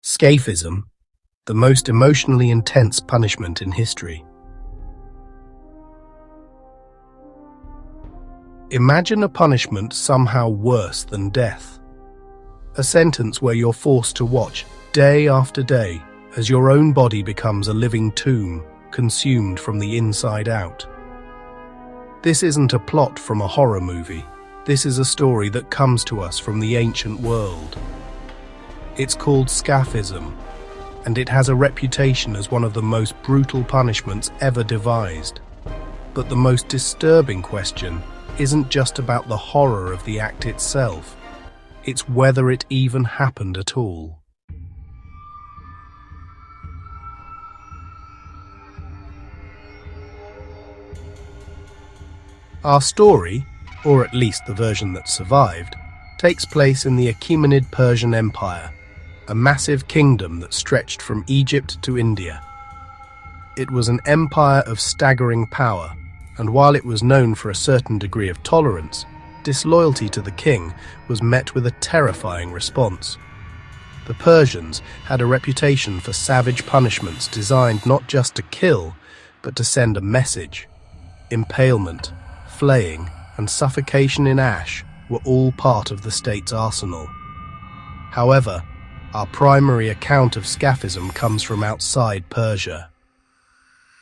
Scaphism, the most emotionally intense punishment in history. Imagine a punishment somehow worse than death. A sentence where you're forced to watch, day after day, as your own body becomes a living tomb, consumed from the inside out. This isn't a plot from a horror movie. This is a story that comes to us from the ancient world. It's called Scaphism, and it has a reputation as one of the most brutal punishments ever devised. But the most disturbing question isn't just about the horror of the act itself, it's whether it even happened at all. Our story, or at least the version that survived, takes place in the Achaemenid Persian Empire, a massive kingdom that stretched from Egypt to India. It was an empire of staggering power, and while it was known for a certain degree of tolerance, disloyalty to the king was met with a terrifying response. The Persians had a reputation for savage punishments designed not just to kill, but to send a message. Impalement, flaying, and suffocation in ash were all part of the state's arsenal. However, our primary account of Scaphism comes from outside Persia.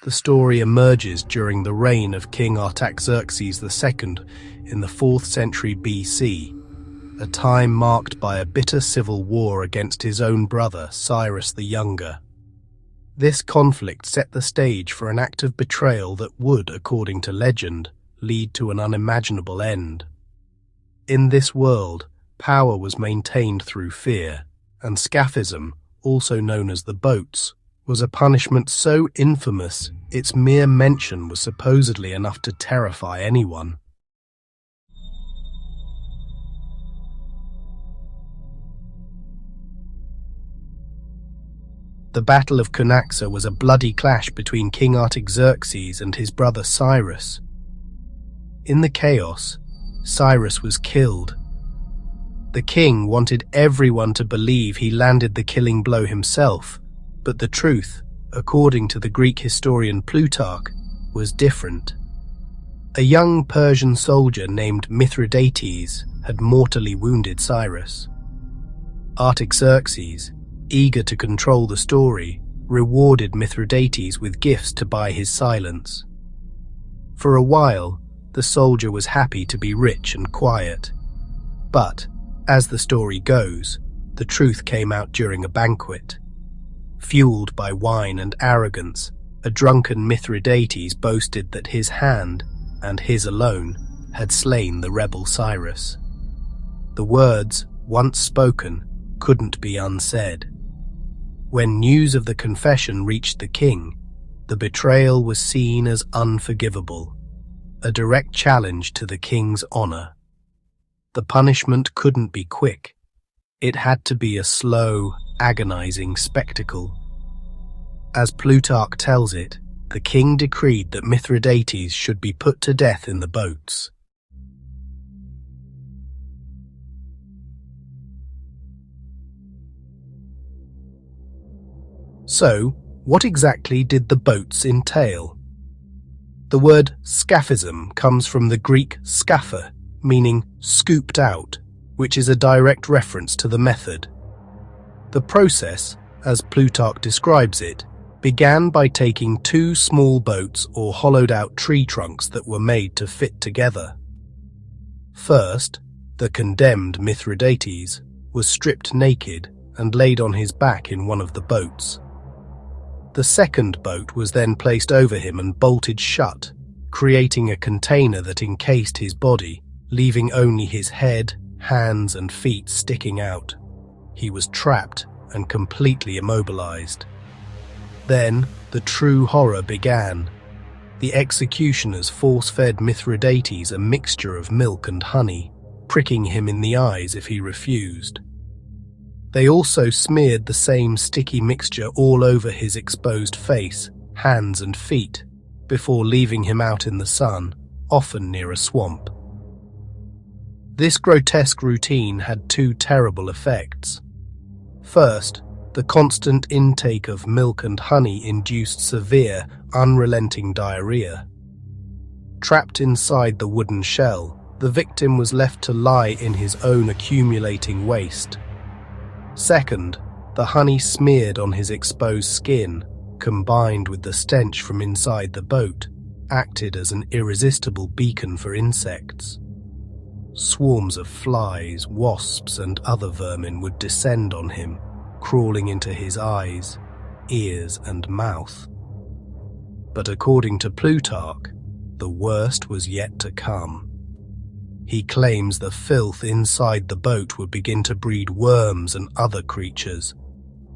The story emerges during the reign of King Artaxerxes II in the 4th century BC, a time marked by a bitter civil war against his own brother, Cyrus the Younger. This conflict set the stage for an act of betrayal that would, according to legend, lead to an unimaginable end. In this world, power was maintained through fear, and Scaphism, also known as the boats, was a punishment so infamous its mere mention was supposedly enough to terrify anyone. The Battle of Cunaxa was a bloody clash between King Artaxerxes and his brother Cyrus. In the chaos, Cyrus was killed. The king wanted everyone to believe he landed the killing blow himself, but the truth, according to the Greek historian Plutarch, was different. A young Persian soldier named Mithridates had mortally wounded Cyrus. Artaxerxes, eager to control the story, rewarded Mithridates with gifts to buy his silence. For a while, the soldier was happy to be rich and quiet. But, as the story goes, the truth came out during a banquet. Fueled by wine and arrogance, a drunken Mithridates boasted that his hand, and his alone, had slain the rebel Cyrus. The words, once spoken, couldn't be unsaid. When news of the confession reached the king, the betrayal was seen as unforgivable, a direct challenge to the king's honor. The punishment couldn't be quick. It had to be a slow, agonizing spectacle. As Plutarch tells it, the king decreed that Mithridates should be put to death in the boats. So, what exactly did the boats entail? The word Scaphism comes from the Greek scapha, meaning scooped out, which is a direct reference to the method. The process, as Plutarch describes it, began by taking two small boats or hollowed-out tree trunks that were made to fit together. First, the condemned Mithridates was stripped naked and laid on his back in one of the boats. The second boat was then placed over him and bolted shut, creating a container that encased his body, leaving only his head, hands and feet sticking out. He was trapped and completely immobilized. Then, the true horror began. The executioners force-fed Mithridates a mixture of milk and honey, pricking him in the eyes if he refused. They also smeared the same sticky mixture all over his exposed face, hands and feet, before leaving him out in the sun, often near a swamp. This grotesque routine had two terrible effects. First, The constant intake of milk and honey induced severe, unrelenting diarrhea. Trapped inside the wooden shell, the victim was left to lie in his own accumulating waste. Second, the honey smeared on his exposed skin, combined with the stench from inside the boat, acted as an irresistible beacon for insects. Swarms of flies, wasps, and other vermin would descend on him, crawling into his eyes, ears, and mouth. But according to Plutarch, the worst was yet to come. He claims the filth inside the boat would begin to breed worms and other creatures,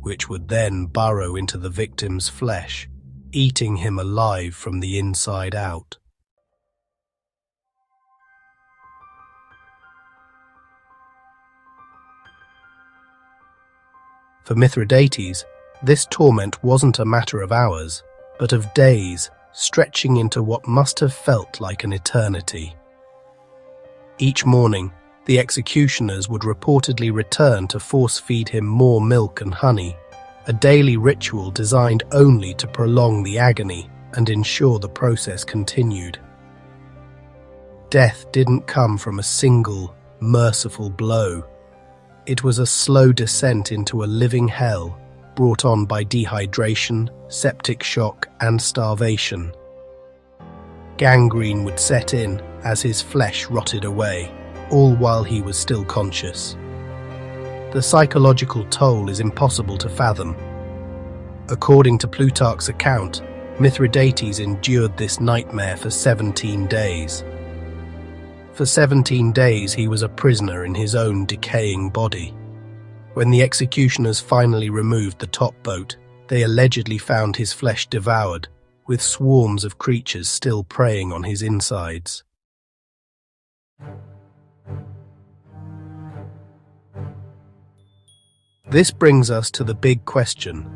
which would then burrow into the victim's flesh, eating him alive from the inside out. For Mithridates, this torment wasn't a matter of hours, but of days, stretching into what must have felt like an eternity. Each morning, the executioners would reportedly return to force-feed him more milk and honey, a daily ritual designed only to prolong the agony and ensure the process continued. Death didn't come from a single, merciful blow. It was a slow descent into a living hell, brought on by dehydration, septic shock, and starvation. Gangrene would set in as his flesh rotted away, all while he was still conscious. The psychological toll is impossible to fathom. According to Plutarch's account, Mithridates endured this nightmare for 17 days. For 17 days he was a prisoner in his own decaying body. When the executioners finally removed the top boat, they allegedly found his flesh devoured, with swarms of creatures still preying on his insides. This brings us to the big question: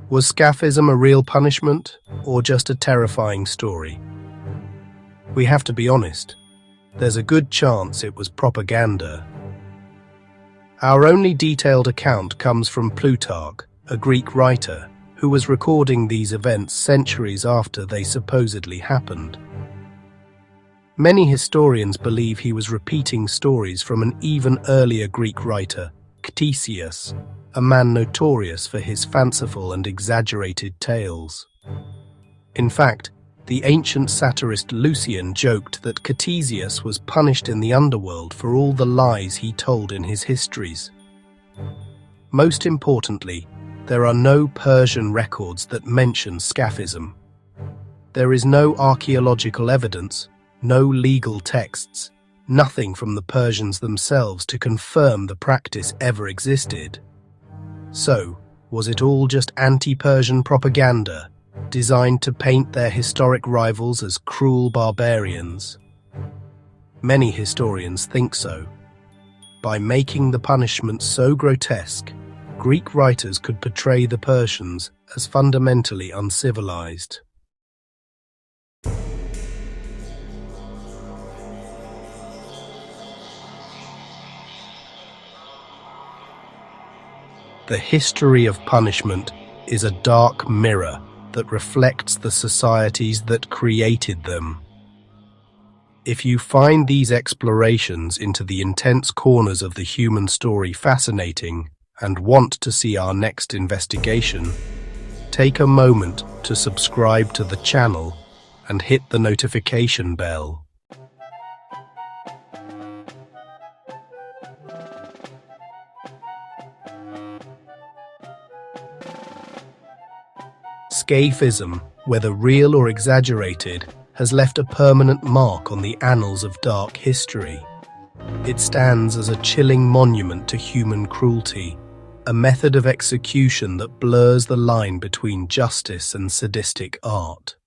was Scaphism a real punishment, or just a terrifying story? We have to be honest. There's a good chance it was propaganda. Our only detailed account comes from Plutarch, a Greek writer, who was recording these events centuries after they supposedly happened. Many historians believe he was repeating stories from an even earlier Greek writer, Ctesias, a man notorious for his fanciful and exaggerated tales. In fact, the ancient satirist Lucian joked that Ctesias was punished in the underworld for all the lies he told in his histories. Most importantly, there are no Persian records that mention Scaphism. There is no archaeological evidence, no legal texts, nothing from the Persians themselves to confirm the practice ever existed. So, was it all just anti-Persian propaganda, designed to paint their historic rivals as cruel barbarians? Many historians think so. By making the punishment so grotesque, Greek writers could portray the Persians as fundamentally uncivilized. The history of punishment is a dark mirror that reflects the societies that created them. If you find these explorations into the intense corners of the human story fascinating and want to see our next investigation, take a moment to subscribe to the channel and hit the notification bell. Scaphism, whether real or exaggerated, has left a permanent mark on the annals of dark history. It stands as a chilling monument to human cruelty, a method of execution that blurs the line between justice and sadistic art.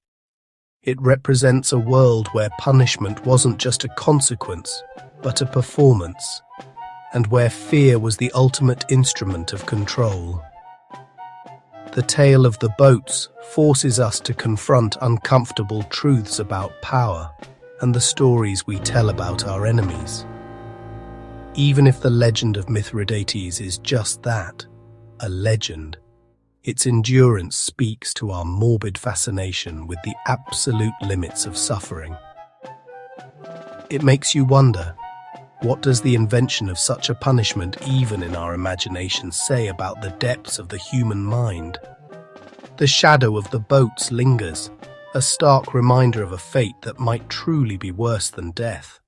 It represents a world where punishment wasn't just a consequence, but a performance, and where fear was the ultimate instrument of control. The tale of the boats forces us to confront uncomfortable truths about power and the stories we tell about our enemies. Even if the legend of Mithridates is just that, a legend, Its endurance speaks to our morbid fascination with the absolute limits of suffering. It makes you wonder, what does the invention of such a punishment, even in our imagination, say about the depths of the human mind? The shadow of the boats lingers, a stark reminder of a fate that might truly be worse than death.